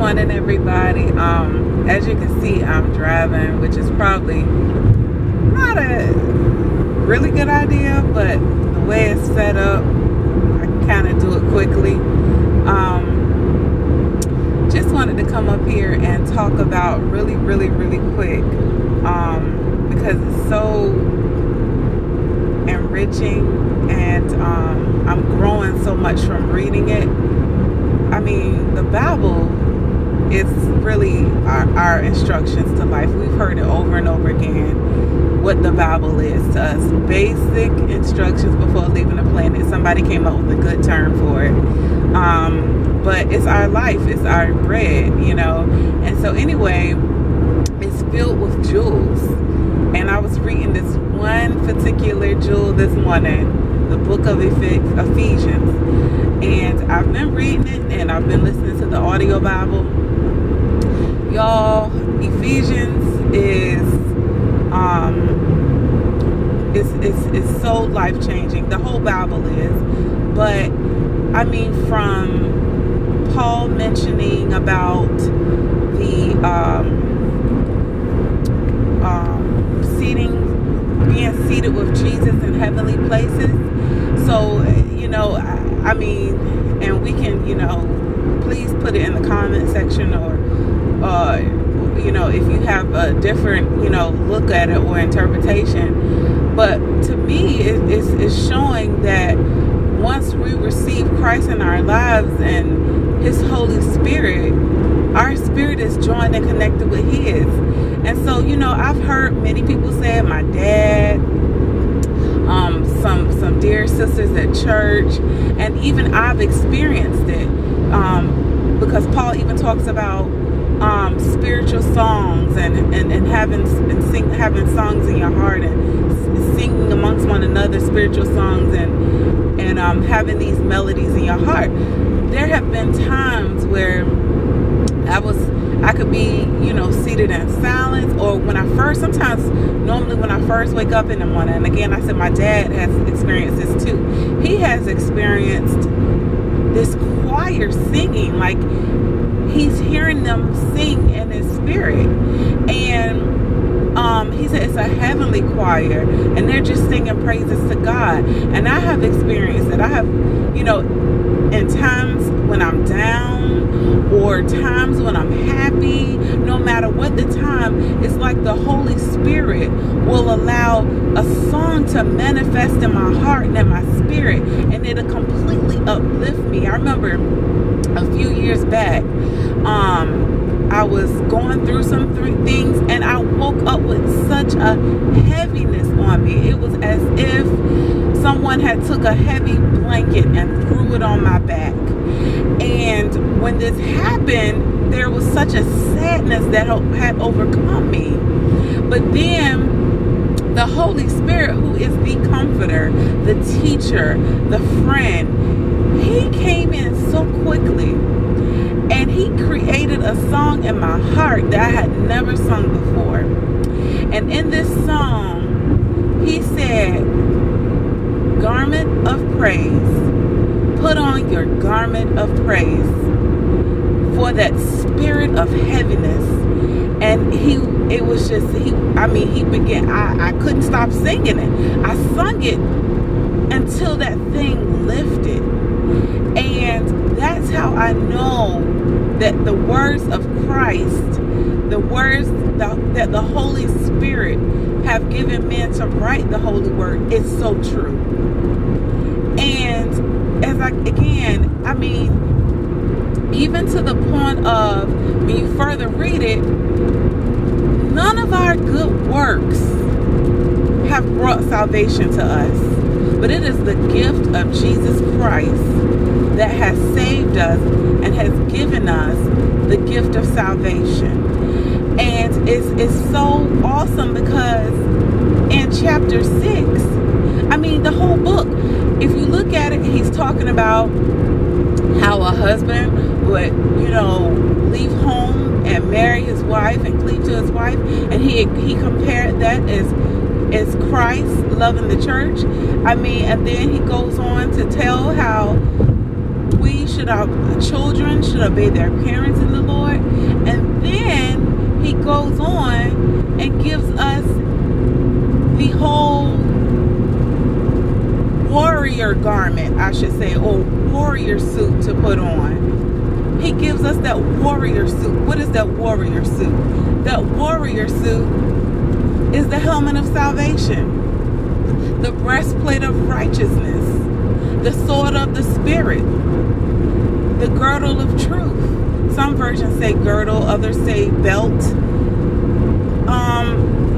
morning, everybody. As you can see, I'm driving, which is probably not a really good idea, but the way it's set up, I kind of do it quickly. Just wanted to come up here and talk about really quick, because it's so enriching, and I'm growing so much from reading it. I mean, the Bible is really our instructions to life. We've heard it over and over again what the Bible is to us. Basic instructions before leaving the planet. Somebody came up with a good term for it. But it's our life. It's our bread, And so anyway, it's filled with jewels. And I was reading this one particular jewel this morning, the book of Ephesians. And I've been reading it, and I've been listening to the audio Bible. Y'all, Ephesians is so life-changing. The whole Bible is. But, I mean, from Paul mentioning about the being seated with Jesus in heavenly places. So, I mean, and we can, please put it in the comment section, or, if you have a different, look at it or interpretation. But to me, it's showing that once we receive Christ in our lives and His Holy Spirit, our spirit is joined and connected with His. And so, I've heard many people say it, my dad, some dear sisters at church, and even I've experienced it, because Paul even talks about spiritual songs and having songs in your heart, and singing amongst one another spiritual songs, and having these melodies in your heart. There have been times where I could be, seated in silence, or normally when I first wake up in the morning, and again, I said my dad has experienced this too. He has experienced this choir singing, like he's hearing them sing in his spirit. And he said it's a heavenly choir, and they're just singing praises to God. And I have experienced it. I have, in times when I'm down, or times when I'm happy, no matter what the time, it's like the Holy Spirit will allow a song to manifest in my heart and in my spirit, and it'll completely uplift me. I remember a few years back, I was going through some things, and I woke up with such a heaviness on me. It was as if someone had took a heavy blanket and threw it on my back. And when this happened, there was such a sadness that had overcome me. But then the Holy Spirit, who is the comforter, the teacher, the friend, He came in so quickly, and He created a song in my heart that I had never sung before. And in this song, He said, "Garment of praise, put on your garment of praise for that spirit of heaviness." And he began, I couldn't stop singing it. I sung it until that thing lifted. And that's how I know that the words of Christ, the words that the Holy Spirit have given men to write the holy word, is so true. And even to the point of, when you further read it, none of our good works have brought salvation to us, but it is the gift of Jesus Christ that has saved us and has given us the gift of salvation. And it's so awesome, because in chapter 6, the whole book, if you look at it, he's talking about how a husband would, leave home and marry his wife and cleave to his wife. And he compared that as Christ loving the church. And then he goes on to tell how our children should obey their parents in the Lord. I should say, or warrior suit to put on. He gives us that warrior suit. What is that warrior suit? That warrior suit is the helmet of salvation, the breastplate of righteousness, the sword of the Spirit, the girdle of truth. Some versions say girdle, others say belt.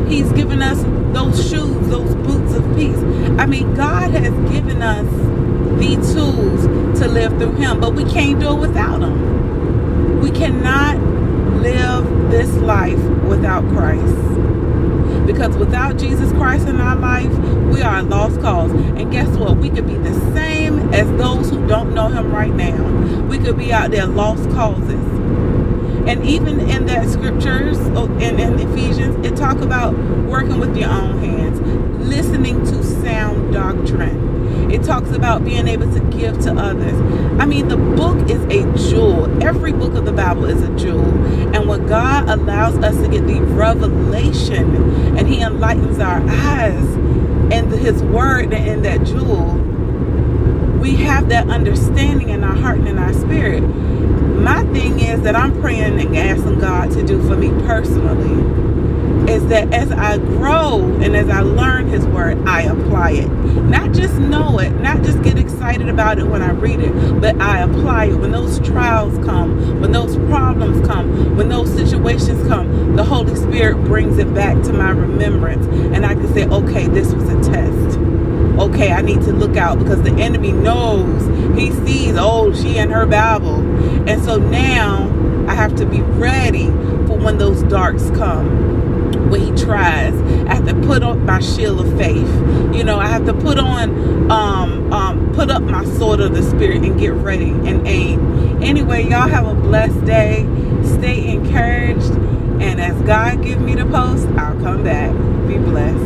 He's given us those shoes, those boots of peace. I mean, God has given us the tools to live through him, but we can't do it without him. We cannot live this life without Christ. Because without Jesus Christ in our life, we are a lost cause. And guess what? We could be the same as those who don't know him right now. We could be out there lost causes. And even in that scriptures, in Ephesians, it talks about working with your own hands, listening to sound doctrine. It talks about being able to give to others. I mean, the book is a jewel. Every book of the Bible is a jewel. And when God allows us to get the revelation and he enlightens our eyes and his word in that jewel, we have that understanding in our heart and in our spirit. My thing is that I'm praying and asking God to do for me personally is that as I grow and as I learn his word, I apply it. Not just know it, not just get excited about it when I read it, but I apply it. When those trials come, when those problems come, when those situations come, the Holy Spirit brings it back to my remembrance. And I can say, okay, this was a test. Okay, I need to look out because the enemy knows. He sees, oh, she and her Bible. And so now I have to be ready for when those darks come. When he tries, I have to put on my shield of faith. You know, I have to put up my sword of the Spirit and get ready and aim. Anyway, y'all have a blessed day. Stay encouraged. And as God gives me the post, I'll come back. Be blessed.